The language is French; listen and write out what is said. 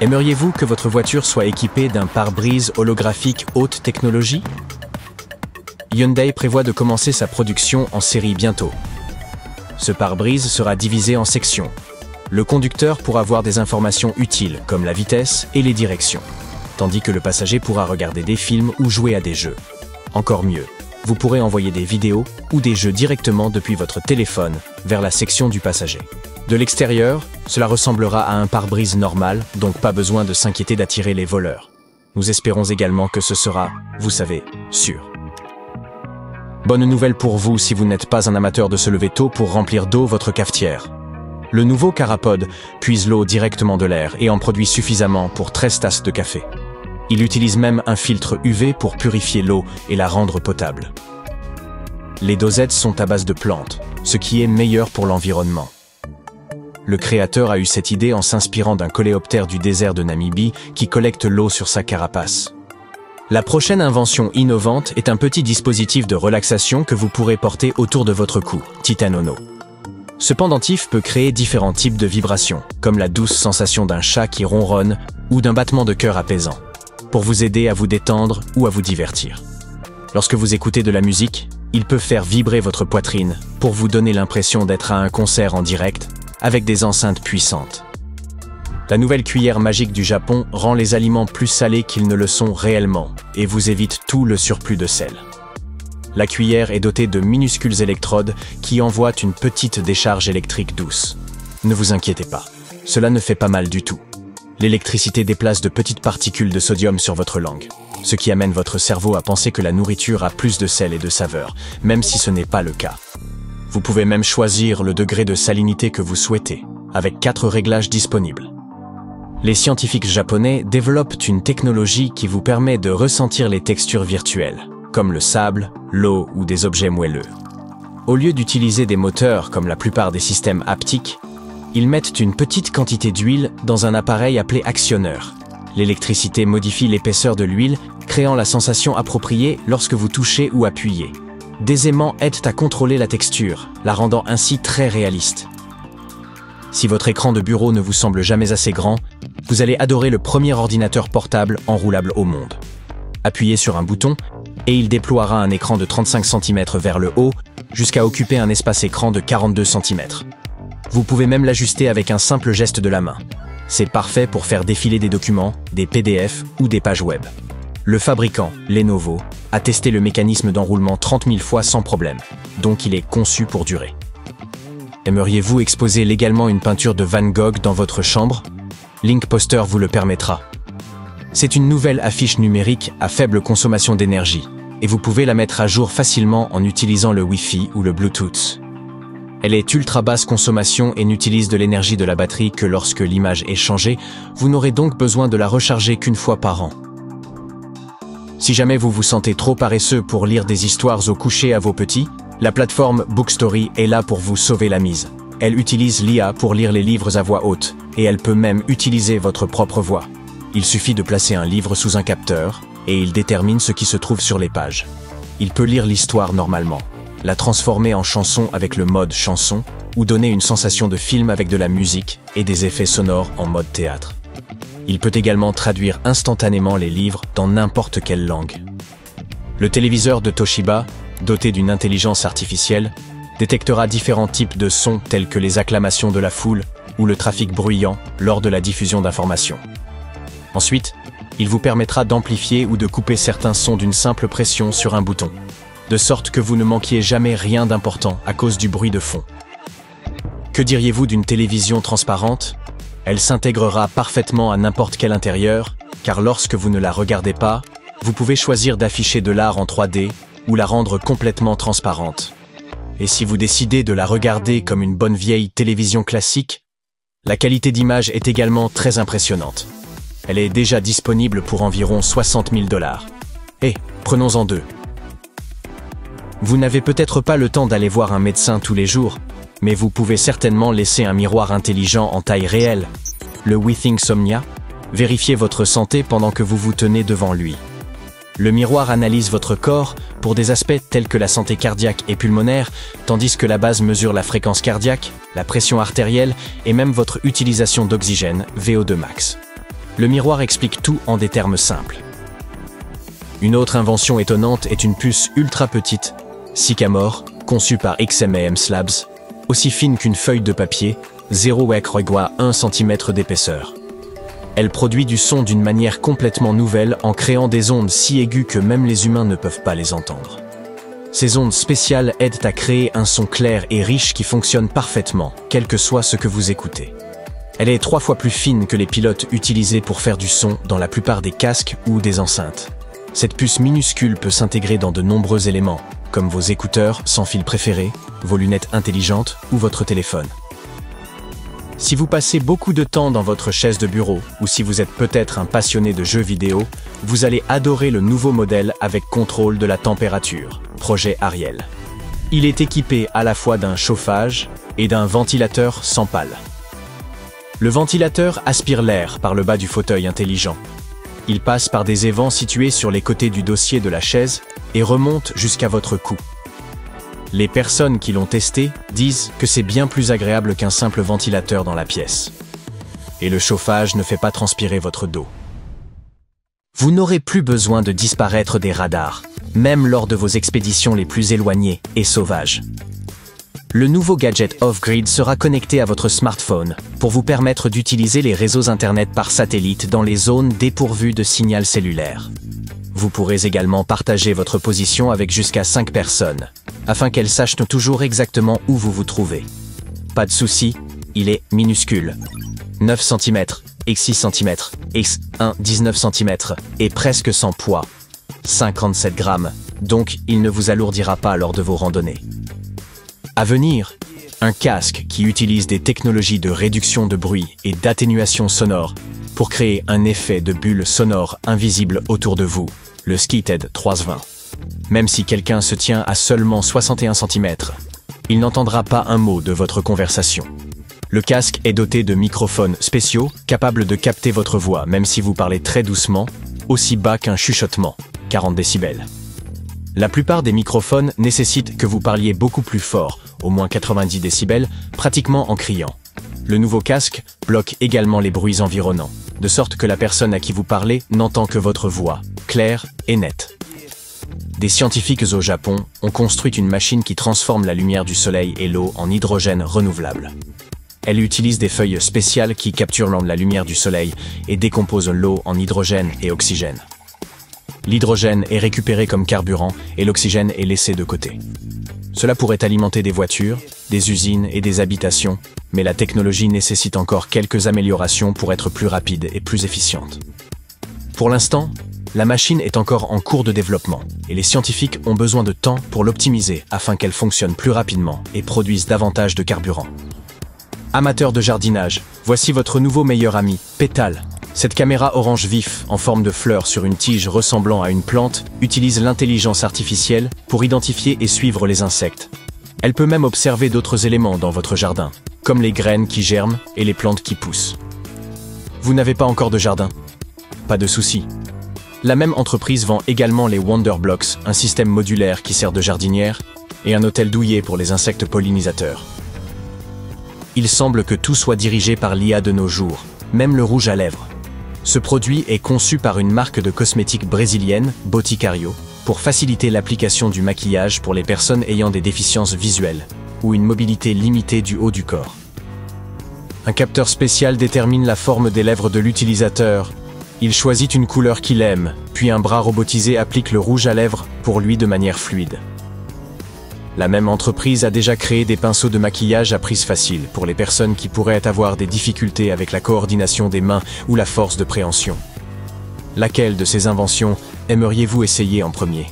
Aimeriez-vous que votre voiture soit équipée d'un pare-brise holographique haute technologie? Hyundai prévoit de commencer sa production en série bientôt. Ce pare-brise sera divisé en sections. Le conducteur pourra voir des informations utiles comme la vitesse et les directions, tandis que le passager pourra regarder des films ou jouer à des jeux. Encore mieux, vous pourrez envoyer des vidéos ou des jeux directement depuis votre téléphone vers la section du passager. De l'extérieur, cela ressemblera à un pare-brise normal, donc pas besoin de s'inquiéter d'attirer les voleurs. Nous espérons également que ce sera, vous savez, sûr. Bonne nouvelle pour vous si vous n'êtes pas un amateur de se lever tôt pour remplir d'eau votre cafetière. Le nouveau Carapod puise l'eau directement de l'air et en produit suffisamment pour 13 tasses de café. Il utilise même un filtre UV pour purifier l'eau et la rendre potable. Les dosettes sont à base de plantes, ce qui est meilleur pour l'environnement. Le créateur a eu cette idée en s'inspirant d'un coléoptère du désert de Namibie qui collecte l'eau sur sa carapace. La prochaine invention innovante est un petit dispositif de relaxation que vous pourrez porter autour de votre cou, Titanono. Ce pendentif peut créer différents types de vibrations, comme la douce sensation d'un chat qui ronronne ou d'un battement de cœur apaisant, pour vous aider à vous détendre ou à vous divertir. Lorsque vous écoutez de la musique, il peut faire vibrer votre poitrine pour vous donner l'impression d'être à un concert en direct avec des enceintes puissantes. La nouvelle cuillère magique du Japon rend les aliments plus salés qu'ils ne le sont réellement et vous évite tout le surplus de sel. La cuillère est dotée de minuscules électrodes qui envoient une petite décharge électrique douce. Ne vous inquiétez pas, cela ne fait pas mal du tout. L'électricité déplace de petites particules de sodium sur votre langue, ce qui amène votre cerveau à penser que la nourriture a plus de sel et de saveur, même si ce n'est pas le cas. Vous pouvez même choisir le degré de salinité que vous souhaitez, avec 4 réglages disponibles. Les scientifiques japonais développent une technologie qui vous permet de ressentir les textures virtuelles, comme le sable, l'eau ou des objets moelleux. Au lieu d'utiliser des moteurs comme la plupart des systèmes haptiques, ils mettent une petite quantité d'huile dans un appareil appelé actionneur. L'électricité modifie l'épaisseur de l'huile, créant la sensation appropriée lorsque vous touchez ou appuyez. Des aimants aident à contrôler la texture, la rendant ainsi très réaliste. Si votre écran de bureau ne vous semble jamais assez grand, vous allez adorer le premier ordinateur portable enroulable au monde. Appuyez sur un bouton et il déploiera un écran de 35 cm vers le haut jusqu'à occuper un espace écran de 42 cm. Vous pouvez même l'ajuster avec un simple geste de la main. C'est parfait pour faire défiler des documents, des PDF ou des pages web. Le fabricant, Lenovo, a testé le mécanisme d'enroulement 30 000 fois sans problème, donc il est conçu pour durer. Aimeriez-vous exposer légalement une peinture de Van Gogh dans votre chambre? Link Poster vous le permettra. C'est une nouvelle affiche numérique à faible consommation d'énergie, et vous pouvez la mettre à jour facilement en utilisant le Wi-Fi ou le Bluetooth. Elle est ultra basse consommation et n'utilise de l'énergie de la batterie que lorsque l'image est changée, vous n'aurez donc besoin de la recharger qu'une fois par an. Si jamais vous vous sentez trop paresseux pour lire des histoires au coucher à vos petits, la plateforme Bookstory est là pour vous sauver la mise. Elle utilise l'IA pour lire les livres à voix haute, et elle peut même utiliser votre propre voix. Il suffit de placer un livre sous un capteur, et il détermine ce qui se trouve sur les pages. Il peut lire l'histoire normalement, la transformer en chanson avec le mode chanson, ou donner une sensation de film avec de la musique et des effets sonores en mode théâtre. Il peut également traduire instantanément les livres dans n'importe quelle langue. Le téléviseur de Toshiba, doté d'une intelligence artificielle, détectera différents types de sons tels que les acclamations de la foule ou le trafic bruyant lors de la diffusion d'informations. Ensuite, il vous permettra d'amplifier ou de couper certains sons d'une simple pression sur un bouton, de sorte que vous ne manquiez jamais rien d'important à cause du bruit de fond. Que diriez-vous d'une télévision transparente? Elle s'intégrera parfaitement à n'importe quel intérieur, car lorsque vous ne la regardez pas, vous pouvez choisir d'afficher de l'art en 3D ou la rendre complètement transparente. Et si vous décidez de la regarder comme une bonne vieille télévision classique, la qualité d'image est également très impressionnante. Elle est déjà disponible pour environ 60 000 $. Et prenons-en deux. Vous n'avez peut-être pas le temps d'aller voir un médecin tous les jours, mais vous pouvez certainement laisser un miroir intelligent en taille réelle, le Withingsomnia, vérifier votre santé pendant que vous vous tenez devant lui. Le miroir analyse votre corps pour des aspects tels que la santé cardiaque et pulmonaire, tandis que la base mesure la fréquence cardiaque, la pression artérielle et même votre utilisation d'oxygène, VO2 max. Le miroir explique tout en des termes simples. Une autre invention étonnante est une puce ultra petite, Sycamore, conçue par XMAM Labs, aussi fine qu'une feuille de papier, 0,1 cm d'épaisseur. Elle produit du son d'une manière complètement nouvelle en créant des ondes si aiguës que même les humains ne peuvent pas les entendre. Ces ondes spéciales aident à créer un son clair et riche qui fonctionne parfaitement, quel que soit ce que vous écoutez. Elle est 3 fois plus fine que les pilotes utilisés pour faire du son dans la plupart des casques ou des enceintes. Cette puce minuscule peut s'intégrer dans de nombreux éléments, comme vos écouteurs sans fil préférés, vos lunettes intelligentes ou votre téléphone. Si vous passez beaucoup de temps dans votre chaise de bureau ou si vous êtes peut-être un passionné de jeux vidéo, vous allez adorer le nouveau modèle avec contrôle de la température, projet Ariel. Il est équipé à la fois d'un chauffage et d'un ventilateur sans pale. Le ventilateur aspire l'air par le bas du fauteuil intelligent. Il passe par des évents situés sur les côtés du dossier de la chaise et remonte jusqu'à votre cou. Les personnes qui l'ont testé disent que c'est bien plus agréable qu'un simple ventilateur dans la pièce. Et le chauffage ne fait pas transpirer votre dos. Vous n'aurez plus besoin de disparaître des radars, même lors de vos expéditions les plus éloignées et sauvages. Le nouveau gadget off-grid sera connecté à votre smartphone pour vous permettre d'utiliser les réseaux Internet par satellite dans les zones dépourvues de signal cellulaire. Vous pourrez également partager votre position avec jusqu'à 5 personnes, afin qu'elles sachent toujours exactement où vous vous trouvez. Pas de souci, il est minuscule. 9 cm, x 6 cm, x1 19 cm et presque sans poids. 57 grammes, donc il ne vous alourdira pas lors de vos randonnées. À venir, un casque qui utilise des technologies de réduction de bruit et d'atténuation sonore pour créer un effet de bulle sonore invisible autour de vous, le Skited 320. Même si quelqu'un se tient à seulement 61 cm, il n'entendra pas un mot de votre conversation. Le casque est doté de microphones spéciaux capables de capter votre voix même si vous parlez très doucement, aussi bas qu'un chuchotement, 40 décibels. La plupart des microphones nécessitent que vous parliez beaucoup plus fort, au moins 90 décibels, pratiquement en criant. Le nouveau casque bloque également les bruits environnants, de sorte que la personne à qui vous parlez n'entend que votre voix, claire et nette. Des scientifiques au Japon ont construit une machine qui transforme la lumière du soleil et l'eau en hydrogène renouvelable. Elle utilise des feuilles spéciales qui capturent la lumière du soleil et décomposent l'eau en hydrogène et oxygène. L'hydrogène est récupéré comme carburant et l'oxygène est laissé de côté. Cela pourrait alimenter des voitures, des usines et des habitations, mais la technologie nécessite encore quelques améliorations pour être plus rapide et plus efficiente. Pour l'instant, la machine est encore en cours de développement et les scientifiques ont besoin de temps pour l'optimiser afin qu'elle fonctionne plus rapidement et produise davantage de carburant. Amateurs de jardinage, voici votre nouveau meilleur ami, Pétale. Cette caméra orange vif, en forme de fleur sur une tige ressemblant à une plante, utilise l'intelligence artificielle pour identifier et suivre les insectes. Elle peut même observer d'autres éléments dans votre jardin, comme les graines qui germent et les plantes qui poussent. Vous n'avez pas encore de jardin? Pas de souci. La même entreprise vend également les Wonder Blocks, un système modulaire qui sert de jardinière, et un hôtel douillet pour les insectes pollinisateurs. Il semble que tout soit dirigé par l'IA de nos jours, même le rouge à lèvres. Ce produit est conçu par une marque de cosmétiques brésilienne, Boticario, pour faciliter l'application du maquillage pour les personnes ayant des déficiences visuelles ou une mobilité limitée du haut du corps. Un capteur spécial détermine la forme des lèvres de l'utilisateur. Il choisit une couleur qu'il aime, puis un bras robotisé applique le rouge à lèvres pour lui de manière fluide. La même entreprise a déjà créé des pinceaux de maquillage à prise facile pour les personnes qui pourraient avoir des difficultés avec la coordination des mains ou la force de préhension. Laquelle de ces inventions aimeriez-vous essayer en premier ?